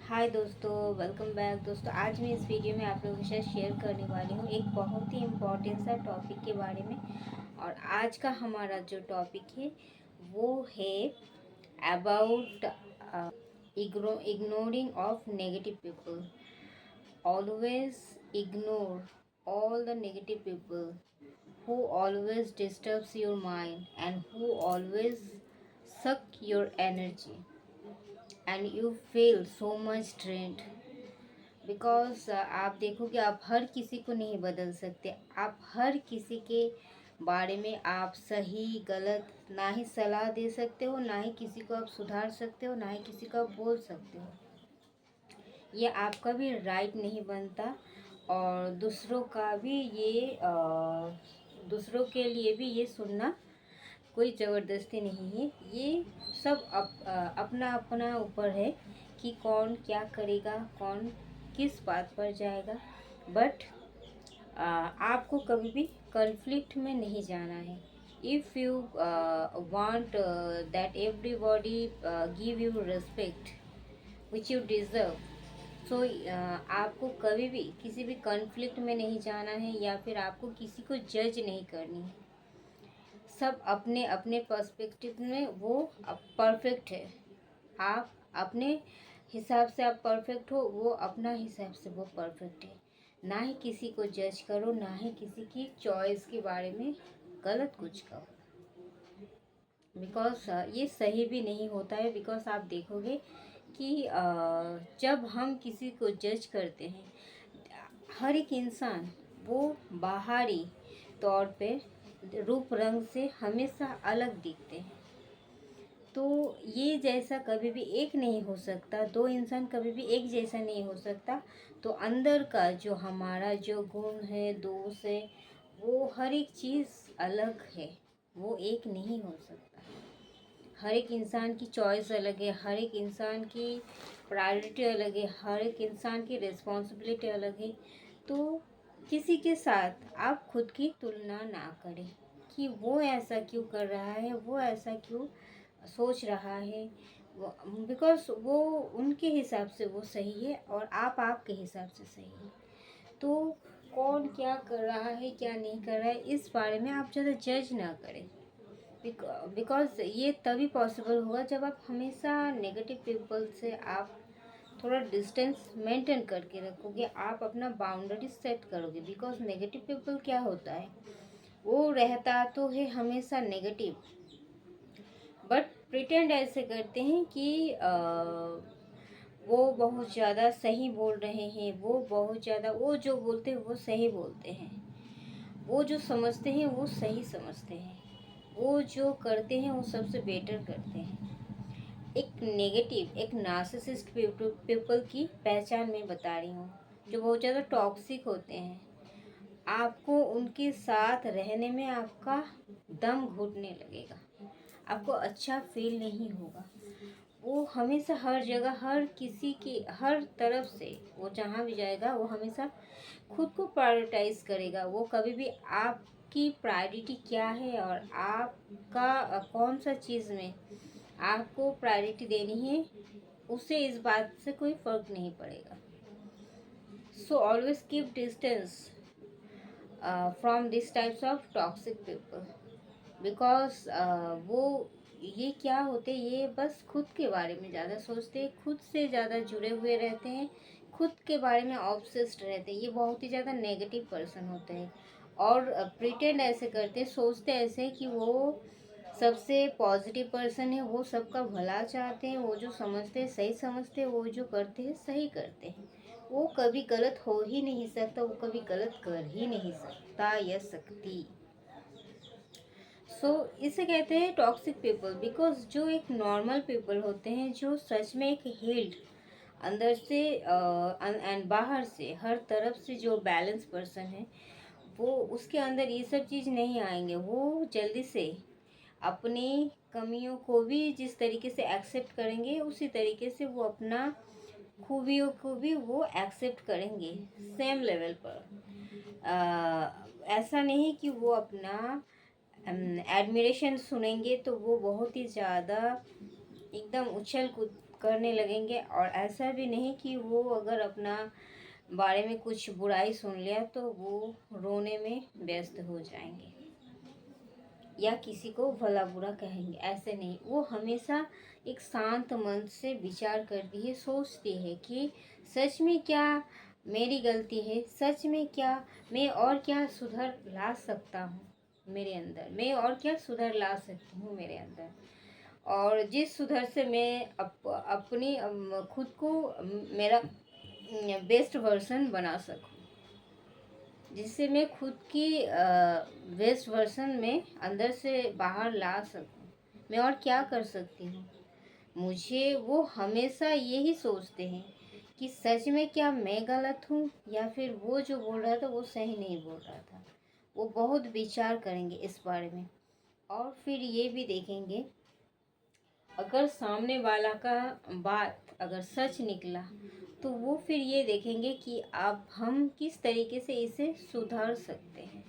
हाय दोस्तों, welcome back. दोस्तों, आज मैं इस वीडियो में आप लोगों के साथ शेयर करने वाली हूँ एक बहुत ही इम्पोर्टेंट सा टॉपिक के बारे में। और आज का हमारा जो टॉपिक है वो है about ignoring of negative people. Always ignore all the negative people who always disturbs your mind and who always suck your energy and you feel so much drained because आप देखोगे, आप हर किसी को नहीं बदल सकते। आप हर किसी के बारे में आप सही गलत ना ही सलाह दे सकते हो, ना ही किसी को आप सुधार सकते हो, ना ही किसी को आप बोल सकते हो। ये आपका भी राइट नहीं बनता। और दूसरों का भी दूसरों के लिए भी ये सुनना कोई ज़बरदस्ती नहीं है। ये सब अपना अपना ऊपर है कि कौन क्या करेगा, कौन किस बात पर जाएगा। बट आपको कभी भी कॉन्फ्लिक्ट में नहीं जाना है। If you want that everybody give you respect which you deserve, so आपको कभी भी किसी भी कॉन्फ्लिक्ट में नहीं जाना है या फिर आपको किसी को जज नहीं करनी है। सब अपने अपने पर्सपेक्टिव में वो परफेक्ट है। आप अपने हिसाब से आप परफेक्ट हो, वो अपना हिसाब से वो परफेक्ट है। ना ही किसी को जज करो, ना ही किसी की चॉइस के बारे में गलत कुछ कहो। बिकॉज ये सही भी नहीं होता है। बिकॉज आप देखोगे कि जब हम किसी को जज करते हैं, हर एक इंसान वो बाहरी तौर पे रूप रंग से हमेशा अलग दिखते हैं। तो ये जैसा कभी भी एक नहीं हो सकता, दो इंसान कभी भी एक जैसा नहीं हो सकता। तो अंदर का जो हमारा जो गुण है, दोष है, वो हर एक चीज़ अलग है, वो एक नहीं हो सकता। हर एक इंसान की चॉइस अलग है, हर एक इंसान की प्रायोरिटी अलग है, हर एक इंसान की रिस्पॉन्सिबिलिटी अलग है। तो किसी के साथ आप खुद की तुलना ना करें कि वो ऐसा क्यों कर रहा है, वो ऐसा क्यों सोच रहा है। बिकॉज वो उनके हिसाब से वो सही है और आप आपके हिसाब से सही है। तो कौन क्या कर रहा है, क्या नहीं कर रहा है, इस बारे में आप ज़्यादा जज ना करें। बिकॉज ये तभी पॉसिबल होगा जब आप हमेशा नेगेटिव पीपल से आप थोड़ा डिस्टेंस मेंटेन करके रखोगे, आप अपना बाउंड्री सेट करोगे। बिकॉज नेगेटिव पीपल क्या होता है, वो रहता तो है हमेशा नेगेटिव, बट प्रिटेंड ऐसे करते हैं कि वो बहुत ज़्यादा सही बोल रहे हैं, वो बहुत ज़्यादा, वो जो बोलते हैं वो सही बोलते हैं, वो जो समझते हैं वो सही समझते हैं, वो जो करते हैं वो सबसे बेटर करते हैं। एक नेगेटिव, एक नार्सिसिस्ट पीपल की पहचान मैं बता रही हूँ, जो बहुत ज़्यादा टॉक्सिक होते हैं। आपको उनके साथ रहने में आपका दम घुटने लगेगा, आपको अच्छा फील नहीं होगा। वो हमेशा हर जगह, हर किसी की, हर तरफ से वो जहाँ भी जाएगा वो हमेशा खुद को प्रायोरिटाइज करेगा। वो कभी भी आपकी प्रायोरिटी क्या है और आपका कौन सा चीज़ में आपको प्रायोरिटी देनी है, उससे इस बात से कोई फ़र्क नहीं पड़ेगा। So always keep distance from this types of toxic people. Because वो ये क्या होते हैं, ये बस खुद के बारे में ज़्यादा सोचते हैं, खुद से ज़्यादा जुड़े हुए रहते हैं, खुद के बारे में ऑब्सेस्ड रहते हैं। ये बहुत ही ज़्यादा नेगेटिव पर्सन होते हैं और प्रिटेंड ऐसे करते हैं, सोचते ऐसे हैं कि वो सबसे पॉजिटिव पर्सन है, वो सबका भला चाहते हैं, वो जो समझते हैं सही समझते हैं, वो जो करते हैं सही करते हैं। वो कभी गलत हो ही नहीं सकता, वो कभी गलत कर ही नहीं सकता या सकती। इसे कहते हैं टॉक्सिक पीपल। बिकॉज जो एक नॉर्मल पीपल होते हैं, जो सच में एक हील्ड, अंदर से एंड बाहर से हर तरफ से जो बैलेंस पर्सन है, वो उसके अंदर ये सब चीज़ नहीं आएंगे। वो जल्दी से अपनी कमियों को भी जिस तरीके से एक्सेप्ट करेंगे, उसी तरीके से वो अपना खूबियों को भी वो एक्सेप्ट करेंगे सेम लेवल पर। ऐसा नहीं कि वो अपना एडमिरेशन सुनेंगे तो वो बहुत ही ज़्यादा एकदम उछल कूद करने लगेंगे। और ऐसा भी नहीं कि वो अगर अपना बारे में कुछ बुराई सुन लिया तो वो रोने में व्यस्त हो जाएंगे या किसी को भला बुरा कहेंगे, ऐसे नहीं। वो हमेशा एक शांत मन से विचार करती है, सोचती है कि सच में क्या मेरी गलती है, सच में क्या मैं और क्या सुधार ला सकता हूँ मेरे अंदर, मैं और क्या सुधार ला सकती हूँ मेरे अंदर, और जिस सुधार से मैं अपनी खुद को मेरा बेस्ट वर्जन बना सकूँ, जिससे मैं खुद की बेस्ट वर्जन में अंदर से बाहर ला सकूं। मैं और क्या कर सकती हूँ। मुझे वो हमेशा यही सोचते हैं कि सच में क्या मैं गलत हूँ या फिर वो जो बोल रहा था वो सही नहीं बोल रहा था। वो बहुत विचार करेंगे इस बारे में, और फिर ये भी देखेंगे अगर सामने वाला का बात अगर सच निकला तो वो फिर ये देखेंगे कि अब हम किस तरीके से इसे सुधार सकते हैं।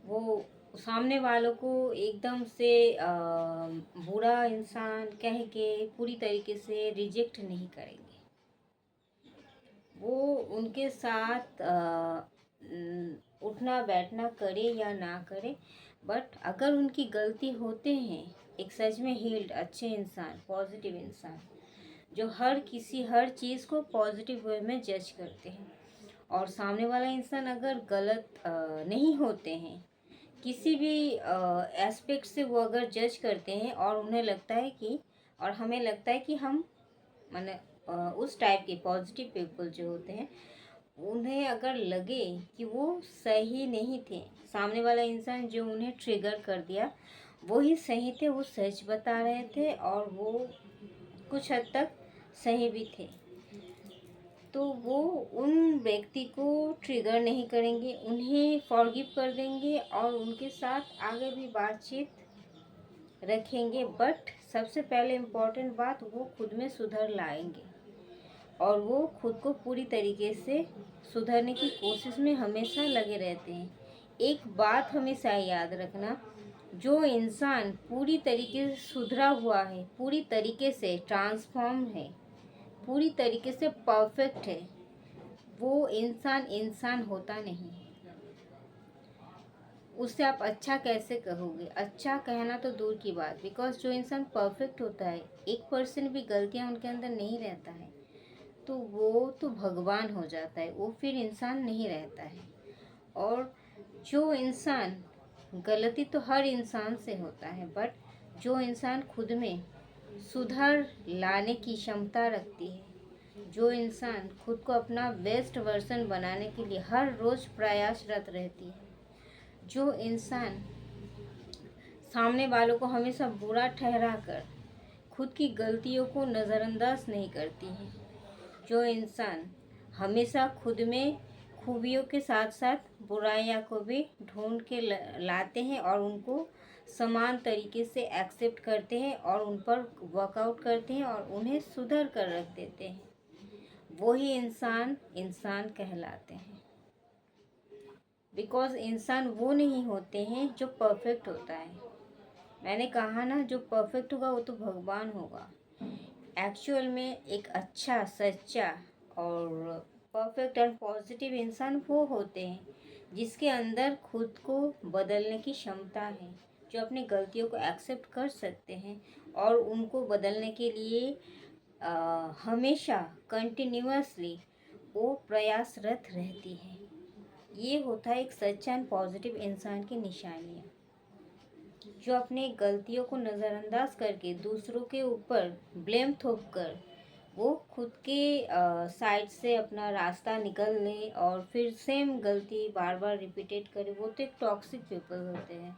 वो सामने वालों को एकदम से बुरा इंसान कह के पूरी तरीके से रिजेक्ट नहीं करेंगे। वो उनके साथ उठना बैठना करे या ना करे, बट अगर उनकी गलती होते हैं, एक सच में हील्ड अच्छे इंसान, पॉजिटिव इंसान जो हर चीज़ को पॉजिटिव वे में जज करते हैं, और सामने वाला इंसान अगर गलत नहीं होते हैं किसी भी एस्पेक्ट से, वो अगर जज करते हैं और उन्हें लगता है कि, और हमें लगता है कि हम माने उस टाइप के पॉजिटिव पीपल जो होते हैं उन्हें अगर लगे कि वो सही नहीं थे, सामने वाला इंसान जो उन्हें ट्रिगर कर दिया वो ही सही थे, वो सच बता रहे थे और वो कुछ हद तक सही भी थे, तो वो उन व्यक्ति को ट्रिगर नहीं करेंगे, उन्हें फॉरगिव कर देंगे और उनके साथ आगे भी बातचीत रखेंगे। बट सबसे पहले इम्पोर्टेंट बात, वो खुद में सुधार लाएंगे और वो खुद को पूरी तरीके से सुधरने की कोशिश में हमेशा लगे रहते हैं। एक बात हमेशा याद रखना, जो इंसान पूरी तरीके से सुधरा हुआ है, पूरी तरीके से ट्रांसफॉर्म है, पूरी तरीके से परफेक्ट है, वो इंसान इंसान होता नहीं। उससे आप अच्छा कैसे कहोगे? अच्छा कहना तो दूर की बात, बिकॉज जो इंसान परफेक्ट होता है 1% भी गलतियां उनके अंदर नहीं रहता है तो वो तो भगवान हो जाता है, वो फिर इंसान नहीं रहता है। और जो इंसान, गलती तो हर इंसान से होता है, बट जो इंसान खुद में सुधार लाने की क्षमता रखती है, जो इंसान खुद को अपना बेस्ट वर्जन बनाने के लिए हर रोज़ प्रयासरत रहती है, जो इंसान सामने वालों को हमेशा बुरा ठहरा कर खुद की गलतियों को नज़रअंदाज नहीं करती है, जो इंसान हमेशा खुद में खूबियों के साथ साथ बुराइयां को भी ढूंढ के लाते हैं और उनको समान तरीके से एक्सेप्ट करते हैं और उन पर वर्कआउट करते हैं और उन्हें सुधर कर रख देते हैं, वही इंसान इंसान कहलाते हैं। बिकॉज इंसान वो नहीं होते हैं जो परफेक्ट होता है। मैंने कहा ना, जो परफेक्ट होगा वो तो भगवान होगा। एक्चुअल में एक अच्छा, सच्चा और परफेक्ट एंड पॉजिटिव इंसान वो होते हैं जिसके अंदर खुद को बदलने की क्षमता है, जो अपनी गलतियों को एक्सेप्ट कर सकते हैं और उनको बदलने के लिए हमेशा कंटिन्यूअसली वो प्रयासरत रहती है। ये होता है एक सच्चा एंड पॉजिटिव इंसान की निशानियाँ, जो अपने गलतियों को नज़रअंदाज करके दूसरों के ऊपर ब्लेम थोप कर वो खुद के साइड से अपना रास्ता निकल ले और फिर सेम गलती बार बार रिपीटेड करे, वो तो एक टॉक्सिक पीपल होते हैं।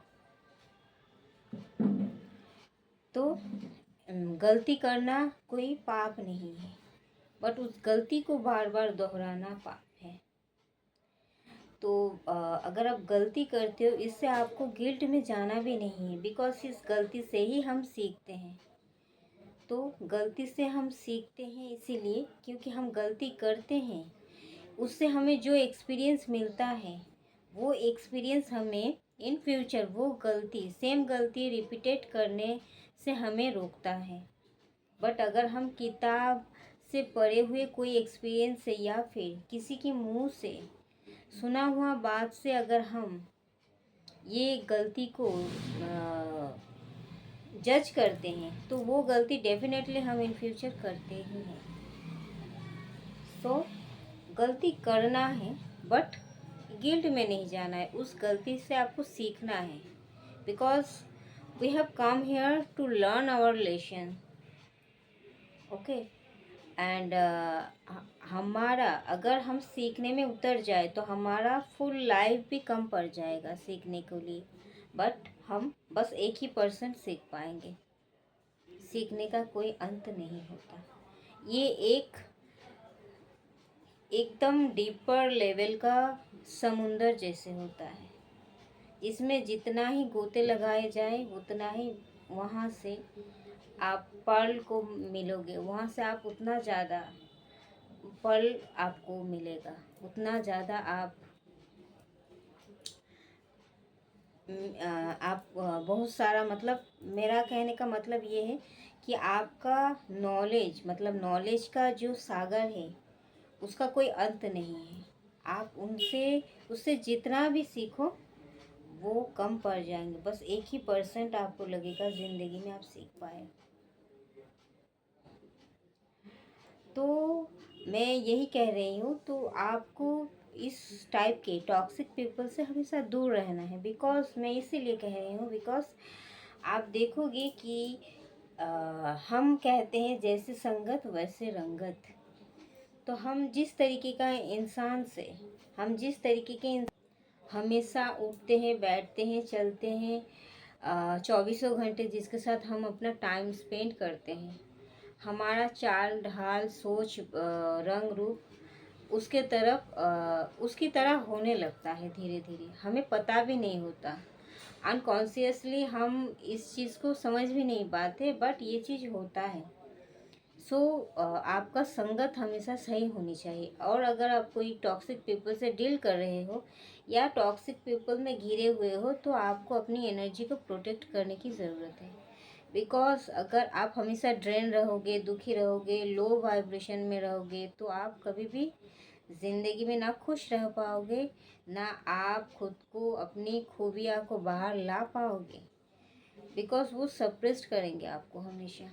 तो गलती करना कोई पाप नहीं है, बट उस गलती को बार बार दोहराना पाप है। तो अगर आप गलती करते हो, इससे आपको गिल्ट में जाना भी नहीं है, बिकॉज इस गलती से ही हम सीखते हैं। तो गलती से हम सीखते हैं इसीलिए क्योंकि हम गलती करते हैं, उससे हमें जो एक्सपीरियंस मिलता है वो एक्सपीरियंस हमें इन फ्यूचर वो गलती, सेम गलती रिपीटेट करने से हमें रोकता है। बट अगर हम किताब से पढ़े हुए कोई एक्सपीरियंस से या फिर किसी के मुंह से सुना हुआ बात से अगर हम ये गलती को जज करते हैं तो वो गलती डेफिनेटली हम इन फ्यूचर करते ही हैं। सो गलती करना है बट गिल्ट में नहीं जाना है, उस गलती से आपको सीखना है। Because we have come here to learn our lesson, okay. And हमारा अगर हम सीखने में उतर जाए तो हमारा फुल लाइफ भी कम पड़ जाएगा सीखने के लिए। बट हम बस 1% सीख पाएंगे, सीखने का कोई अंत नहीं होता। ये एकदम डीपर लेवल का समुंदर जैसे होता है, इसमें जितना ही गोते लगाए जाए उतना ही वहाँ से आप पर्ल को मिलोगे, वहाँ से आप उतना ज़्यादा पर्ल आपको मिलेगा, उतना ज़्यादा आप बहुत सारा, मतलब मेरा कहने का मतलब ये है कि आपका नॉलेज, मतलब नॉलेज का जो सागर है उसका कोई अंत नहीं है। आप उससे जितना भी सीखो वो कम पड़ जाएंगे, बस 1% आपको लगेगा ज़िंदगी में आप सीख पाए। तो मैं यही कह रही हूँ, तो आपको इस टाइप के टॉक्सिक पीपल से हमेशा दूर रहना है। बिकॉज मैं इसीलिए कह रही हूँ, बिकॉज आप देखोगे कि हम कहते हैं जैसे संगत वैसे रंगत। तो हम जिस तरीके का इंसान से, हम जिस तरीके के हमेशा उठते हैं, बैठते हैं, चलते हैं, 24 घंटे जिसके साथ हम अपना टाइम स्पेंड करते हैं, हमारा चाल ढाल सोच रंग रूप उसकी तरह होने लगता है धीरे धीरे, हमें पता भी नहीं होता। अनकॉन्शियसली हम इस चीज़ को समझ भी नहीं पाते, बट ये चीज़ होता है। सो आपका संगत हमेशा सही होनी चाहिए। और अगर आप कोई टॉक्सिक पीपल से डील कर रहे हो या टॉक्सिक पीपल में घिरे हुए हो तो आपको अपनी एनर्जी को प्रोटेक्ट करने की ज़रूरत है। बिकॉज अगर आप हमेशा ड्रेन रहोगे, दुखी रहोगे, लो वाइब्रेशन में रहोगे तो आप कभी भी ज़िंदगी में ना खुश रह पाओगे, ना आप खुद को, अपनी खूबियाँ को बाहर ला पाओगे। बिकॉज वो सप्रेस्ड करेंगे आपको, हमेशा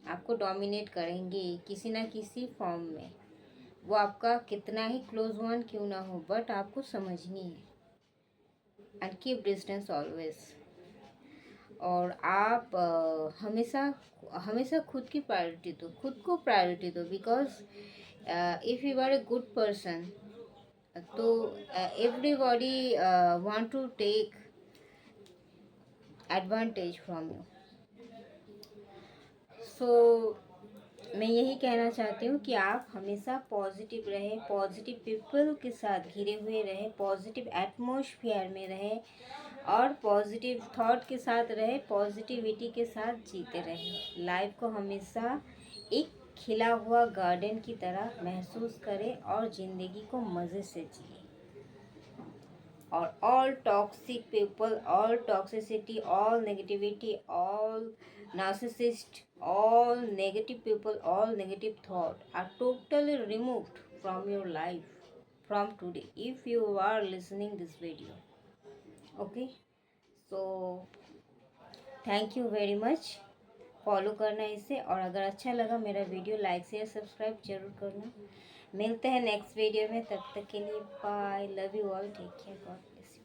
आपको डोमिनेट करेंगे किसी ना किसी फॉर्म में। वो आपका कितना ही क्लोज वन क्यों ना हो, बट आपको समझनी है। And keep distance always. और आप हमेशा हमेशा खुद की प्रायोरिटी दो, खुद को प्रायोरिटी दो। Because if you are a good person तो everybody want to take advantage from you. So मैं यही कहना चाहती हूँ कि आप हमेशा पॉजिटिव रहें, पॉजिटिव पीपल के साथ घिरे हुए रहें, पॉजिटिव एटमॉस्फेयर में रहें और पॉजिटिव थॉट के साथ रहें, पॉजिटिविटी के साथ जीते रहें। लाइफ को हमेशा एक खिला हुआ गार्डन की तरह महसूस करें और ज़िंदगी को मज़े से जिए। और all toxic people, all toxicity, all negativity, all narcissist, all negative people, all negative thought are totally removed from your life from today if you are listening this video. Okay, so thank you very much. Follow करना इसे, और अगर अच्छा लगा मेरा video like share subscribe जरूर करना। मिलते हैं नेक्स्ट वीडियो में, तब तक के लिए bye, love you all, take care, God bless you.